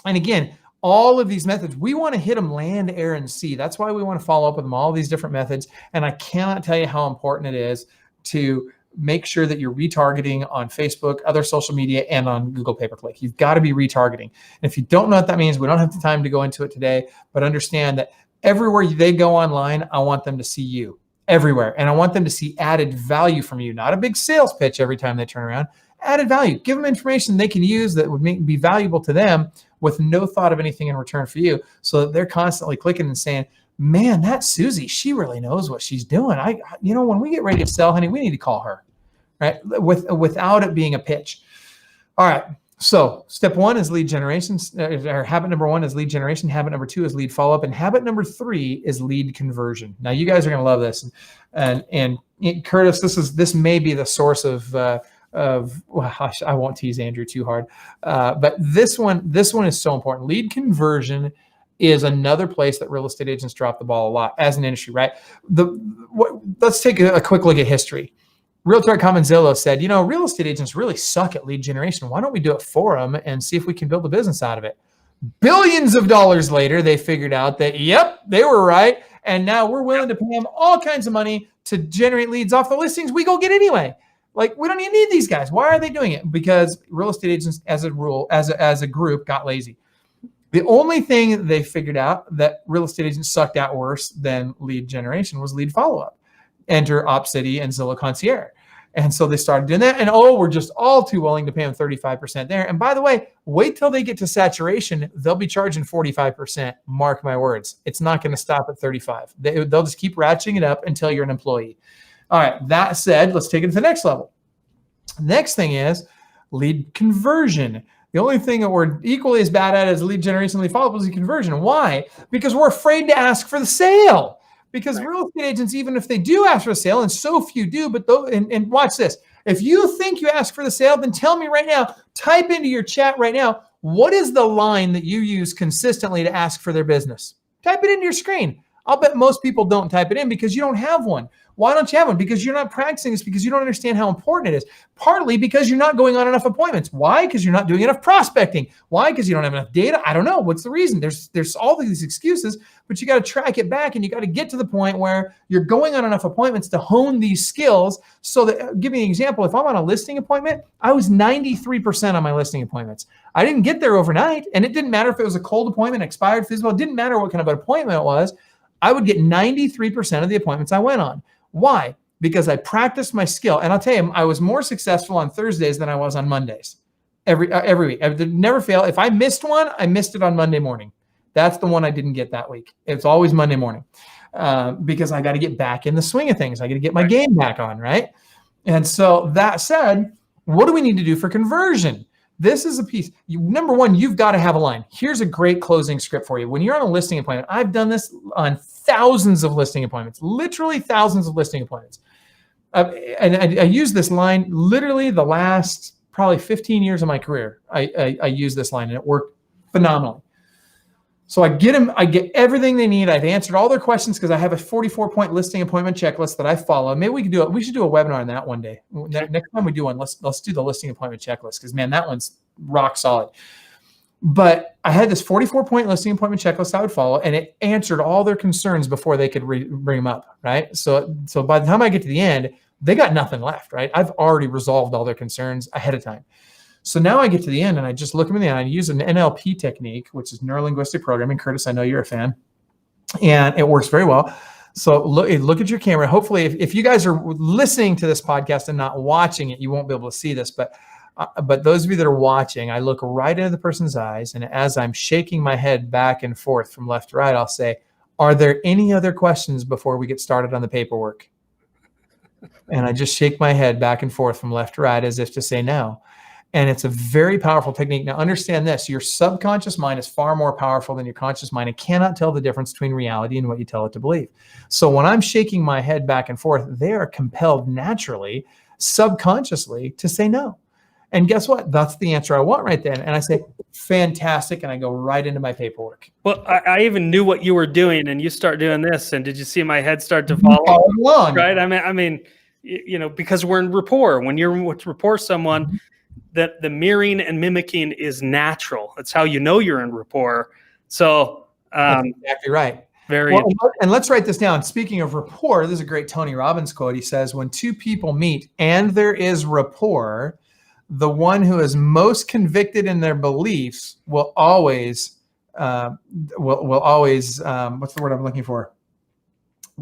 [SPEAKER 2] And again, all of these methods, we want to hit them land, air, and sea. That's why we want to follow up with them, all these different methods. And I cannot tell you how important it is to make sure that you're retargeting on Facebook, other social media, and on Google pay-per-click. You've got to be retargeting. And if you don't know what that means, we don't have the time to go into it today, but understand that everywhere they go online, I want them to see you everywhere. And I want them to see added value from you, not a big sales pitch every time they turn around. Added value. Give them information they can use that would be valuable to them with no thought of anything in return for you, so that they're constantly clicking and saying, man, that Susie, she really knows what she's doing. When we get ready to sell, honey, we need to call her, right? Without it being a pitch. All right. So step 1 is lead generation, or habit number 1 is lead generation. Habit number 2 is lead follow-up. And habit number 3 is lead conversion. Now you guys are going to love this. And Curtis, this may be the source of I won't tease Andrew too hard. But this one is so important. Lead conversion is another place that real estate agents drop the ball a lot as an industry, right? Let's take a quick look at history. Realtor.com and Zillow said, real estate agents really suck at lead generation. Why don't we do it for them and see if we can build a business out of it? Billions of dollars later, they figured out that, yep, they were right. And now we're willing to pay them all kinds of money to generate leads off the listings we go get anyway. Like, we don't even need these guys. Why are they doing it? Because real estate agents, as a rule, as a group, got lazy. The only thing they figured out that real estate agents sucked at worse than lead generation was lead follow-up. Enter OpCity and Zillow Concierge. And so they started doing that. And we're just all too willing to pay them 35% there. And by the way, wait till they get to saturation. They'll be charging 45%. Mark my words. It's not going to stop at 35. They'll just keep ratcheting it up until you're an employee. All right. That said, let's take it to the next level. Next thing is lead conversion. The only thing that we're equally as bad at as lead generation and lead follow-up is lead conversion. Why? Because we're afraid to ask for the sale. Because real estate agents, even if they do ask for a sale, and so few do, but and watch this. If you think you ask for the sale, then tell me right now, type into your chat right now, what is the line that you use consistently to ask for their business? Type it into your screen. I'll bet most people don't type it in because you don't have one. Why don't you have one? Because you're not practicing this, because you don't understand how important it is. Partly because you're not going on enough appointments. Why? Because you're not doing enough prospecting. Why? Because you don't have enough data. I don't know. What's the reason? There's all these excuses, but you got to track it back, and you got to get to the point where you're going on enough appointments to hone these skills. So that, give me an example. If I'm on a listing appointment, I was 93% on my listing appointments. I didn't get there overnight, and it didn't matter if it was a cold appointment, expired, physical. It didn't matter what kind of an appointment it was. I would get 93% of the appointments I went on. Why? Because I practiced my skill. And I'll tell you, I was more successful on Thursdays than I was on Mondays. Every week. I would never fail. If I missed one, I missed it on Monday morning. That's the one I didn't get that week. It's always Monday morning because I got to get back in the swing of things. I got to get my game back on, right? And so that said, what do we need to do for conversion? This is a piece. Number one, you've got to have a line. Here's a great closing script for you. When you're on a listing appointment, I've done this on thousands of listing appointments, literally thousands of listing appointments. And I use this line literally the last probably 15 years of my career. I use this line, and it worked phenomenally. So I get them, I get everything they need. I've answered all their questions because I have a 44-point listing appointment checklist that I follow. Maybe we can do it. We should do a webinar on that one day. Next time we do one, let's do the listing appointment checklist, because man, that one's rock solid. But I had this 44-point listing appointment checklist I would follow, and it answered all their concerns before they could bring them up, right? So by the time I get to the end, they got nothing left, right? I've already resolved all their concerns ahead of time. So now I get to the end, and I just look them in the eye. I use an NLP technique, which is neuro-linguistic programming. Curtis, I know you're a fan, and it works very well. So look at your camera. Hopefully, if you guys are listening to this podcast and not watching it, you won't be able to see this. But those of you that are watching, I look right into the person's eyes, and as I'm shaking my head back and forth from left to right, I'll say, "Are there any other questions before we get started on the paperwork?" And I just shake my head back and forth from left to right as if to say no. And it's a very powerful technique. Now, understand this. Your subconscious mind is far more powerful than your conscious mind and cannot tell the difference between reality and what you tell it to believe. So when I'm shaking my head back and forth, they are compelled naturally, subconsciously, to say no. And guess what? That's the answer I want right then. And I say, fantastic. And I go right into my paperwork.
[SPEAKER 1] Well, I even knew what you were doing, and you start doing this. And did you see my head start to follow
[SPEAKER 2] along?
[SPEAKER 1] Right? I mean, you know, because we're in rapport. When you're with rapport someone, that the mirroring and mimicking is natural. It's how you know you're in rapport. So
[SPEAKER 2] that's exactly right.
[SPEAKER 1] Very
[SPEAKER 2] well, and let's write this down. Speaking of rapport, this is a great Tony Robbins quote. He says, when two people meet and there is rapport, the one who is most convicted in their beliefs will always what's the word I'm looking for?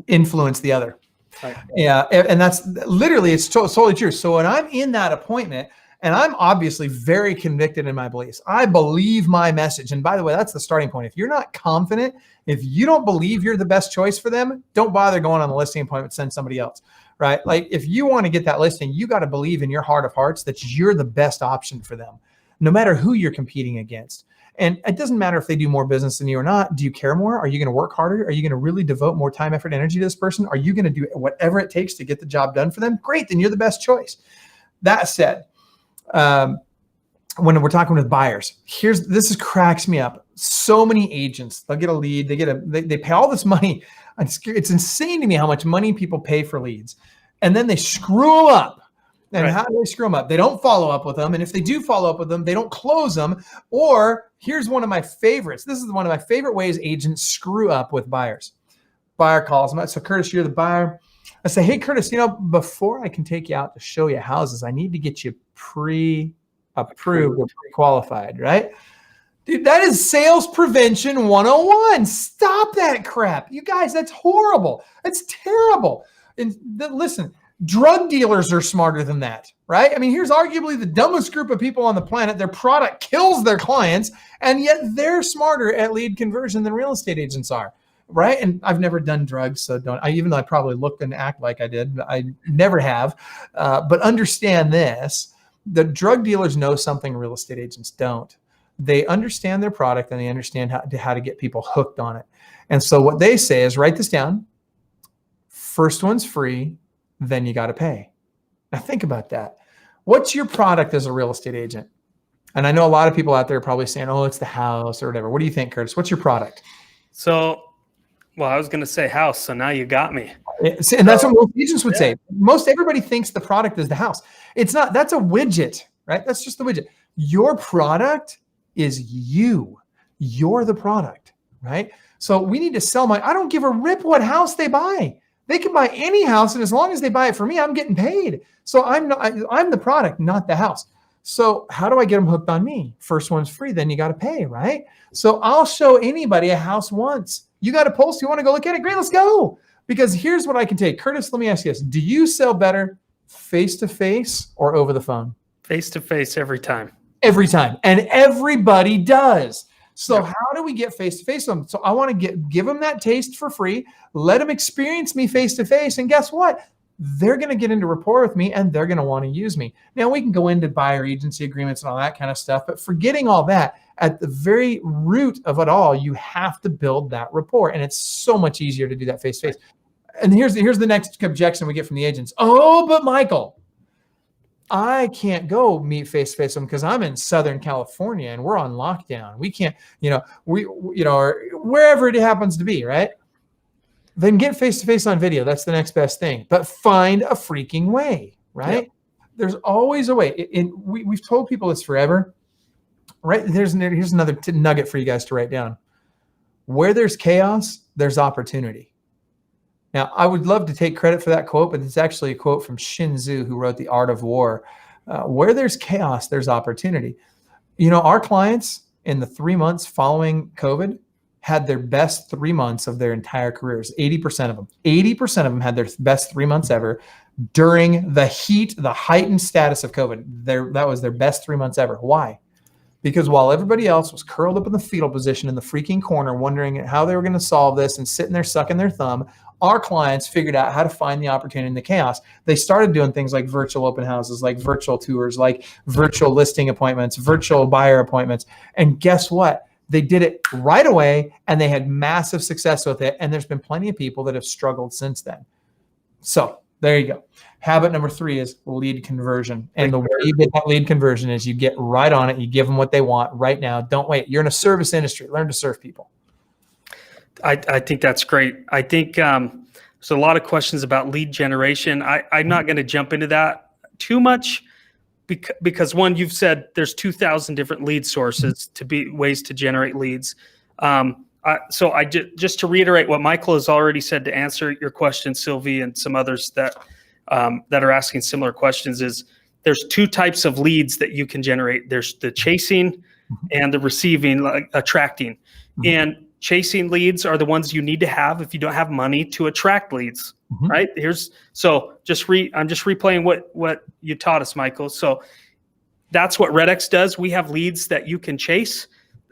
[SPEAKER 2] Influence the other. Right. Yeah. And that's literally, it's totally true. So when I'm in that appointment, and I'm obviously very convicted in my beliefs, I believe my message. And by the way, that's the starting point. If you're not confident, if you don't believe you're the best choice for them, don't bother going on the listing appointment, send somebody else, right? Like if you want to get that listing, you got to believe in your heart of hearts that you're the best option for them, no matter who you're competing against. And it doesn't matter if they do more business than you or not. Do you care more? Are you going to work harder? Are you going to really devote more time, effort, energy to this person? Are you going to do whatever it takes to get the job done for them? Great, then you're the best choice. That said, when we're talking with buyers, this cracks me up. So many agents, they'll get a lead, they pay all this money. It's insane to me how much money people pay for leads, and then they screw them up. And How do they screw them up? They don't follow up with them, and if they do follow up with them, they don't close them. Or here's one of my favorites. This is one of my favorite ways agents screw up with buyers. Buyer calls them. So Curtis, you're the buyer. I say, hey, Curtis, before I can take you out to show you houses, I need to get you pre-approved or pre-qualified, right? Dude, that is sales prevention 101. Stop that crap. You guys, that's horrible. That's terrible. And listen, drug dealers are smarter than that, right? I mean, here's arguably the dumbest group of people on the planet. Their product kills their clients, and yet they're smarter at lead conversion than real estate agents are. right? And I've never done drugs, so even though I probably look and act like I did, I never have. But understand this, the drug dealers know something real estate agents don't. They understand their product and they understand how to get people hooked on it. And so what they say is, write this down. First one's free, then you got to pay. Now think about that. What's your product as a real estate agent? And I know a lot of people out there are probably saying, oh, it's the house or whatever. What do you think, Curtis? What's your product?
[SPEAKER 1] So, well, I was going to say house, so now you got me.
[SPEAKER 2] And that's what most agents would say. Most everybody thinks the product is the house. It's not. That's a widget, right? That's just the widget. Your product is you. You're the product, right? So we need to sell I don't give a rip what house they buy. They can buy any house, and as long as they buy it for me, I'm getting paid. So I'm the product, not the house. So how do I get them hooked on me? First one's free, then you got to pay, right? So I'll show anybody a house once. You got a post, you want to go look at it? Great, let's go. Because here's what I can take. Curtis, let me ask you this. Do you sell better face-to-face or over the phone?
[SPEAKER 1] Face-to-face every time.
[SPEAKER 2] Every time. And everybody does. So how do we get face-to-face with them? So I want to give them that taste for free. Let them experience me face-to-face. And guess what? They're going to get into rapport with me and they're going to want to use me. Now we can go into buyer agency agreements and all that kind of stuff, but forgetting all that, at the very root of it all, you have to build that rapport. And it's so much easier to do that face-to-face. And here's the next objection we get from the agents. Oh, but Michael, I can't go meet face-to-face with them because I'm in Southern California and we're on lockdown. We can't, or wherever it happens to be, right? Then get face-to-face on video. That's the next best thing. But find a freaking way, right? Yep. There's always a way. We've told people this forever, right? Here's another nugget for you guys to write down. Where there's chaos, there's opportunity. Now, I would love to take credit for that quote, but it's actually a quote from Sun Tzu, who wrote The Art of War. Where there's chaos, there's opportunity. Our clients in the 3 months following COVID had their best 3 months of their entire careers. 80% of them. 80% of them had their best 3 months ever during the heightened status of COVID. That was their best 3 months ever. Why? Because while everybody else was curled up in the fetal position in the freaking corner, wondering how they were going to solve this and sitting there sucking their thumb, our clients figured out how to find the opportunity in the chaos. They started doing things like virtual open houses, like virtual tours, like virtual listing appointments, virtual buyer appointments. And guess what? They did it right away and they had massive success with it. And there's been plenty of people that have struggled since then. So there you go. Habit number 3 is lead conversion. And the way you get that lead conversion is you get right on it. You give them what they want right now. Don't wait. You're in a service industry. Learn to serve people.
[SPEAKER 1] I think that's great. I think there's a lot of questions about lead generation. I'm not going to jump into that too much because one, you've said there's 2,000 different lead sources to be ways to generate leads. So just to reiterate what Michael has already said to answer your question, Sylvie, and some others that are asking similar questions, is there's 2 types of leads that you can generate. There's the chasing and the receiving, like attracting. And chasing leads are the ones you need to have if you don't have money to attract leads, right? I'm just replaying what you taught us, Michael. So that's what REDX does. We have leads that you can chase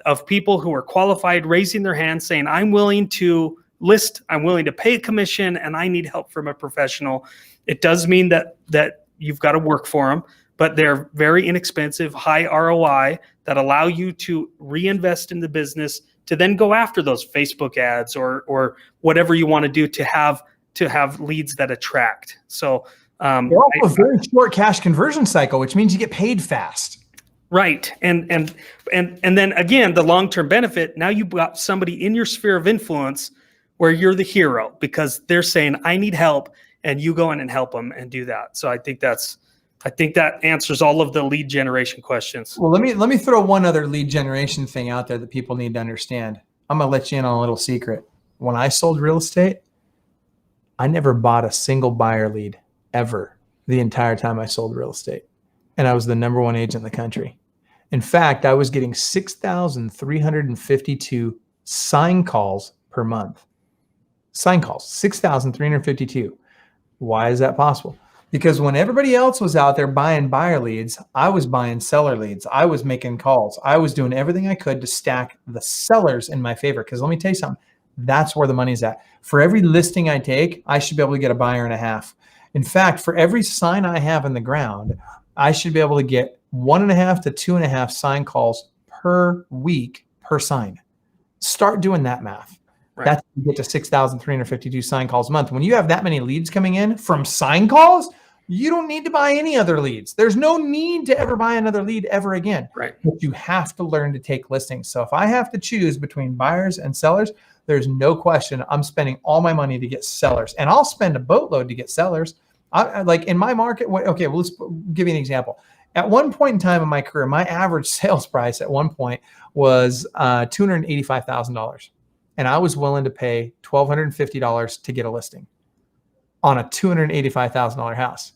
[SPEAKER 1] of people who are qualified, raising their hand, saying, I'm willing to list, I'm willing to pay a commission, and I need help from a professional. It does mean that you've got to work for them, but they're very inexpensive, high ROI that allow you to reinvest in the business to then go after those Facebook ads or whatever you want to do to have leads that attract. So
[SPEAKER 2] they're also a very short cash conversion cycle, which means you get paid fast.
[SPEAKER 1] Right. And then again, the long-term benefit, now you've got somebody in your sphere of influence where you're the hero because they're saying, I need help, and you go in and help them and do that. So I think that answers all of the lead generation questions.
[SPEAKER 2] Well, let me throw one other lead generation thing out there that people need to understand. I'm going to let you in on a little secret. When I sold real estate, I never bought a single buyer lead ever the entire time I sold real estate. And I was the #1 agent in the country. In fact, I was getting 6,352 sign calls per month. Sign calls, 6,352. Why is that possible? Because when everybody else was out there buying buyer leads, I was buying seller leads. I was making calls. I was doing everything I could to stack the sellers in my favor. Because let me tell you something, That's where the money's at. For every listing I take, I should be able to get a buyer and a half. In fact, for every sign I have in the ground, I should be able to get 1.5 to 2.5 sign calls per week per sign. Start doing that math.
[SPEAKER 1] Right.
[SPEAKER 2] That's how you get to 6,352 sign calls a month. When you have that many leads coming in from sign calls, you don't need to buy any other leads. There's no need to ever buy another lead ever again.
[SPEAKER 1] Right.
[SPEAKER 2] But you have to learn to take listings. So if I have to choose between buyers and sellers, there's no question I'm spending all my money to get sellers. And I'll spend a boatload to get sellers. Like in my market, okay, well, let's give you an example. At one point in time in my career, my average sales price at one point was $285,000. And I was willing to pay $1,250 to get a listing on a $285,000 house.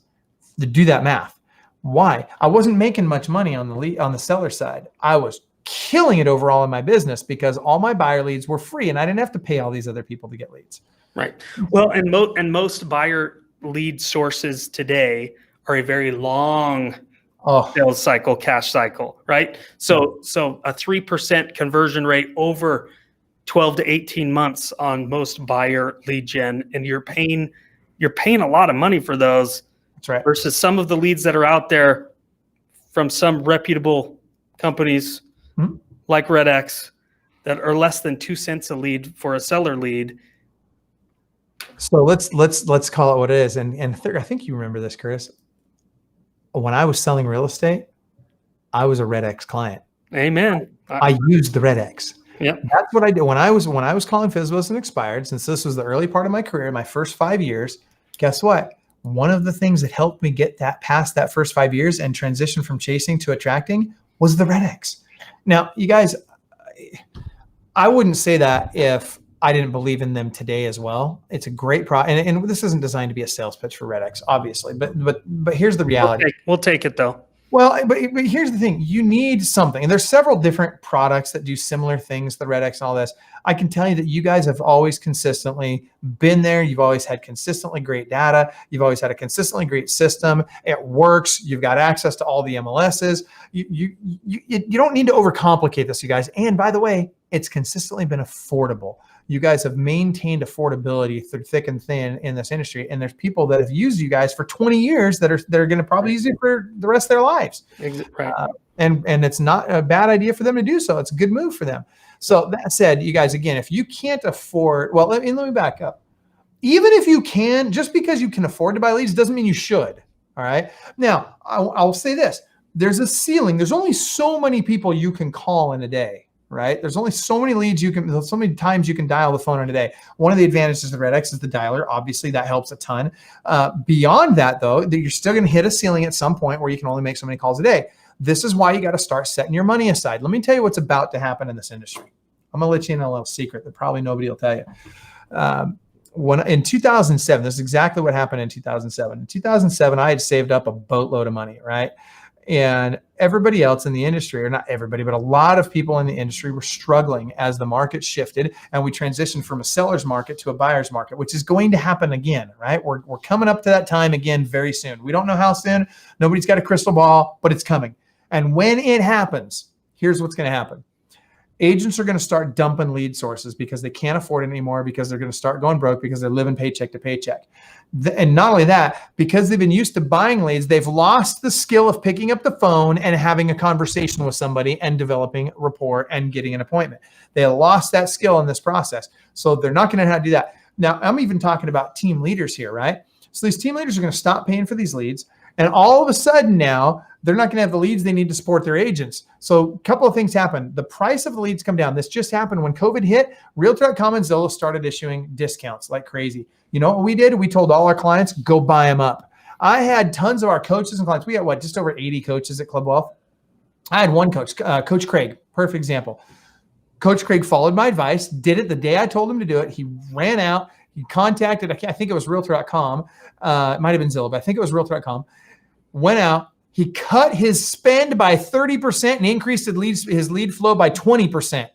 [SPEAKER 2] To do that math. Why? I wasn't making much money on the seller side. I was killing it overall in my business because all my buyer leads were free and I didn't have to pay all these other people to get leads.
[SPEAKER 1] Right. Well, and most buyer lead sources today are a very long sales cycle, cash cycle, right? So a 3% conversion rate over 12 to 18 months on most buyer lead gen, and you're paying a lot of money for those.
[SPEAKER 2] That's right.
[SPEAKER 1] Versus some of the leads that are out there from some reputable companies like REDX that are less than 2 cents a lead for a seller lead.
[SPEAKER 2] So let's call it what it is. And I think you remember this, Chris. When I was selling real estate, I was a REDX client.
[SPEAKER 1] Amen.
[SPEAKER 2] I used the REDX.
[SPEAKER 1] Yep.
[SPEAKER 2] That's what I did when I was calling FSBOs and expired. Since this was the early part of my career, my first 5 years, guess what? One of the things that helped me get that past that first 5 years and transition from chasing to attracting was the REDX. Now, you guys, I wouldn't say that if I didn't believe in them today as well. It's a great product, and this isn't designed to be a sales pitch for REDX, obviously. But here's the reality.
[SPEAKER 1] We'll take it though.
[SPEAKER 2] Well, but here's the thing. You need something. And there's several different products that do similar things, the REDX and all this. I can tell you that you guys have always consistently been there. You've always had consistently great data. You've always had a consistently great system. It works. You've got access to all the MLSs. You don't need to overcomplicate this, you guys. And by the way, it's consistently been affordable. You guys have maintained affordability through thick and thin in this industry. And there's people that have used you guys for 20 years that are going to probably use it for the rest of their lives.
[SPEAKER 1] Right.
[SPEAKER 2] And it's not a bad idea for them to do so. It's a good move for them. So that said, you guys, again, if you can't afford, well, let me back up. Even if you can, just because you can afford to buy leads doesn't mean you should. All right. Now, I'll say this. There's a ceiling. There's only so many people you can call in a day. Right? There's only so many leads so many times you can dial the phone in a day. One of the advantages of REDX is the dialer. Obviously, that helps a ton. Beyond that, though, you're still going to hit a ceiling at some point where you can only make so many calls a day. This is why you got to start setting your money aside. Let me tell you what's about to happen in this industry. I'm going to let you in a little secret that probably nobody will tell you. In 2007, this is exactly what happened in 2007. In 2007, I had saved up a boatload of money, right? And everybody else in the industry, or not everybody, but a lot of people in the industry were struggling as the market shifted and we transitioned from a seller's market to a buyer's market, which is going to happen again, right? We're coming up to that time again very soon. We don't know how soon. Nobody's got a crystal ball, but it's coming. And when it happens, here's what's going to happen. Agents are going to start dumping lead sources because they can't afford it anymore, because they're going to start going broke because they're living paycheck to paycheck. And not only that, because they've been used to buying leads, they've lost the skill of picking up the phone and having a conversation with somebody and developing rapport and getting an appointment. They lost that skill in this process. So they're not going to know how to do that. Now, I'm even talking about team leaders here, right? So these team leaders are going to stop paying for these leads. And all of a sudden now, they're not going to have the leads they need to support their agents. So a couple of things happen. The price of the leads come down. This just happened when COVID hit. Realtor.com and Zillow started issuing discounts like crazy. You know what we did? We told all our clients, go buy them up. I had tons of our coaches and clients. We had just over 80 coaches at ClubWealth. I had one coach, Coach Craig, perfect example. Coach Craig followed my advice, did it the day I told him to do it. He ran out. He contacted, I think it was Realtor.com. It might have been Zillow, but I think it was Realtor.com. Went out. He cut his spend by 30% and increased his lead flow by 20%.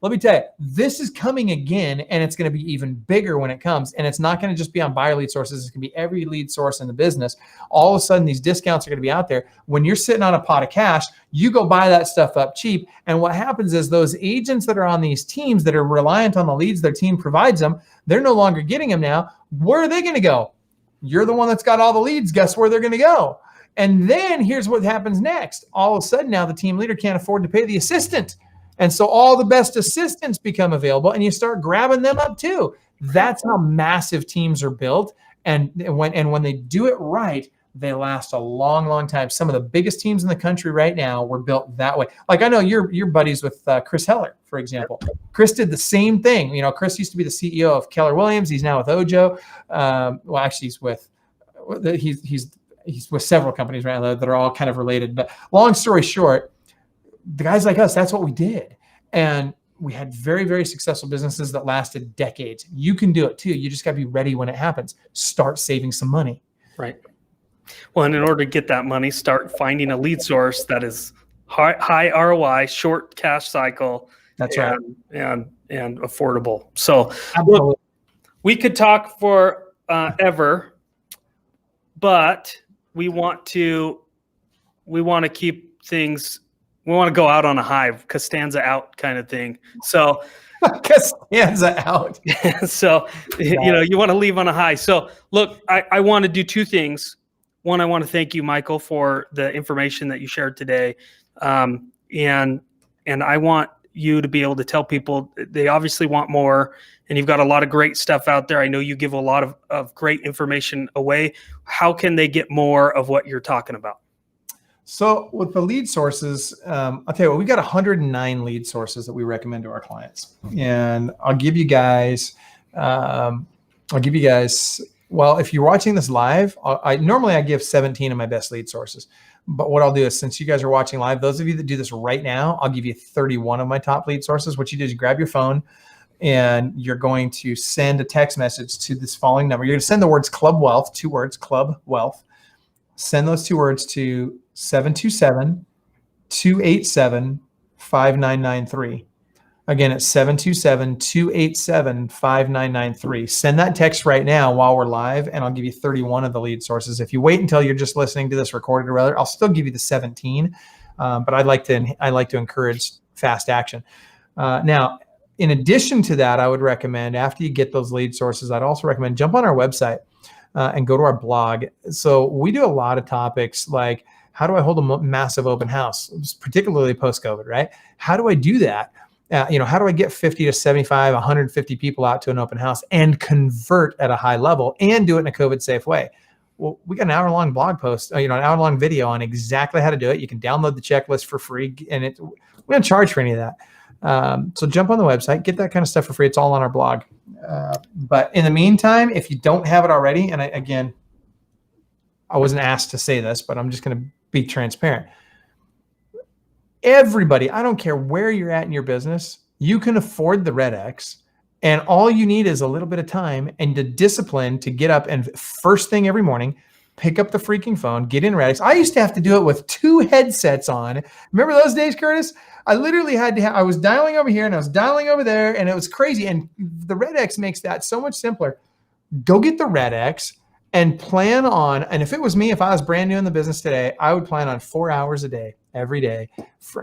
[SPEAKER 2] let me tell you, this is coming again, and it's going to be even bigger when it comes. And it's not going to just be on buyer lead sources. It's going to be every lead source in the business. All of a sudden, these discounts are going to be out there. When you're sitting on a pot of cash, you go buy that stuff up cheap. And what happens is those agents that are on these teams that are reliant on the leads their team provides them, they're no longer getting them now. Where are they going to go? You're the one that's got all the leads. Guess where they're going to go? And then here's what happens next. All of a sudden now the team leader can't afford to pay the assistant. And so all the best assistants become available and you start grabbing them up too. That's how massive teams are built. And when they do it right, they last a long, long time. Some of the biggest teams in the country right now were built that way. Like I know you're buddies with Chris Heller, for example. Chris did the same thing. You know, Chris used to be the CEO of Keller Williams. He's now with Ojo. Well, actually, he's with several companies right now that are all kind of related. But long story short, the guys like us, that's what we did. And we had very, very successful businesses that lasted decades. You can do it too. You just got to be ready when it happens. Start saving some money.
[SPEAKER 1] Right. Well, and in order to get that money, start finding a lead source that is high ROI, short cash cycle.
[SPEAKER 2] That's right.
[SPEAKER 1] And affordable. So
[SPEAKER 2] Absolutely.
[SPEAKER 1] Look, we could talk for ever, but we want to keep things. We want to go out on a high, Costanza out kind of thing. So
[SPEAKER 2] Costanza out.
[SPEAKER 1] So, you want to leave on a high. So look, I want to do two things. One, I want to thank you, Michael, for the information that you shared today. And I want you to be able to tell people they obviously want more, and you've got a lot of great stuff out there. I know you give a lot of great information away. How can they get more of what you're talking about?
[SPEAKER 2] So with the lead sources, I'll tell you what, we've got 109 lead sources that we recommend to our clients. And I'll give you guys, well, if you're watching this live, normally I give 17 of my best lead sources. But what I'll do is, since you guys are watching live, those of you that do this right now, I'll give you 31 of my top lead sources. What you do is you grab your phone and you're going to send a text message to this following number. You're going to send the words ClubWealth, 2 words, ClubWealth. Send those 2 words to 727-287-5993. Again, it's 727-287-5993. Send that text right now while we're live, and I'll give you 31 of the lead sources. If you wait until you're just listening to this recorded, or rather, I'll still give you the 17. But I like to encourage fast action. Now, in addition to that, I would recommend, after you get those lead sources, I'd also recommend jump on our website and go to our blog. So we do a lot of topics like, how do I hold a massive open house, particularly post-COVID, right? How do I do that? How do I get 50 to 75, 150 people out to an open house and convert at a high level and do it in a COVID safe way? Well, we got an hour-long blog post, an hour-long video on exactly how to do it. You can download the checklist for free, and we don't charge for any of that. So jump on the website, get that kind of stuff for free. It's all on our blog. But in the meantime, if you don't have it already, and I wasn't asked to say this, but I'm just going to be transparent. Everybody, I don't care where you're at in your business, you can afford the REDX, and all you need is a little bit of time and the discipline to get up and first thing every morning, pick up the freaking phone, get in REDX. I used to have to do it with 2 headsets on. Remember those days, Curtis? I literally had to I was dialing over here and I was dialing over there, and it was crazy. And the REDX makes that so much simpler. Go get the REDX and plan on, and if it was me, if I was brand new in the business today, I would plan on 4 hours a day, every day.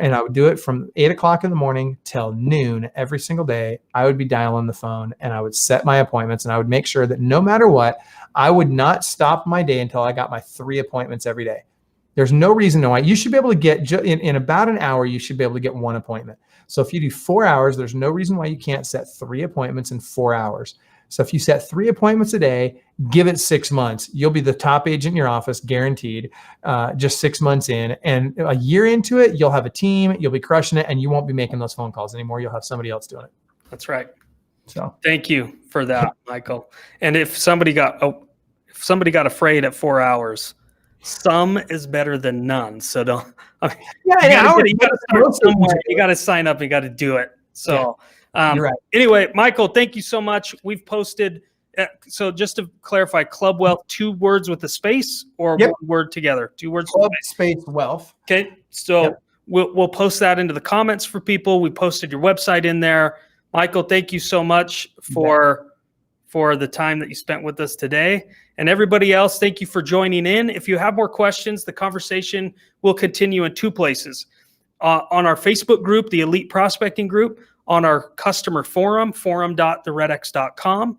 [SPEAKER 2] And I would do it from 8 o'clock in the morning till noon every single day. I would be dialing the phone and I would set my appointments, and I would make sure that no matter what, I would not stop my day until I got my 3 appointments every day. There's no reason why. You should be able to get, in about an hour, you should be able to get 1 appointment. So if you do 4 hours, there's no reason why you can't set 3 appointments in 4 hours. So if you set 3 appointments a day, give it 6 months. You'll be the top agent in your office, guaranteed, just 6 months in. And a year into it, you'll have a team, you'll be crushing it, and you won't be making those phone calls anymore. You'll have somebody else doing it.
[SPEAKER 1] That's right.
[SPEAKER 2] So
[SPEAKER 1] thank you for that, Michael. And if somebody got afraid at 4 hours, some is better than none. So don't. You got to start somewhere. You got to sign up. You got to do it. So.
[SPEAKER 2] Yeah. You're right.
[SPEAKER 1] Anyway, Michael, thank you so much. We've posted. So just to clarify, ClubWealth, 2 words with a space, or 1 word together? 2 words.
[SPEAKER 2] Club space wealth.
[SPEAKER 1] Okay. So we'll post that into the comments for people. We posted your website in there. Michael, thank you so much for the time that you spent with us today. And everybody else, thank you for joining in. If you have more questions, the conversation will continue in two places. On our Facebook group, the Elite Prospecting Group, on our customer forum, forum.theredx.com.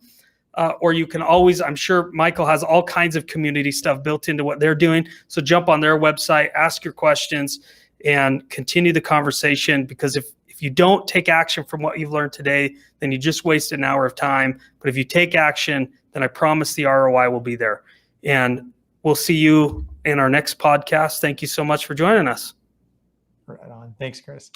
[SPEAKER 1] Or you can always, I'm sure Michael has all kinds of community stuff built into what they're doing. So jump on their website, ask your questions, and continue the conversation. Because if you don't take action from what you've learned today, then you just wasted an hour of time. But if you take action, then I promise the ROI will be there. And we'll see you in our next podcast. Thank you so much for joining us.
[SPEAKER 2] Right on. Thanks, Chris.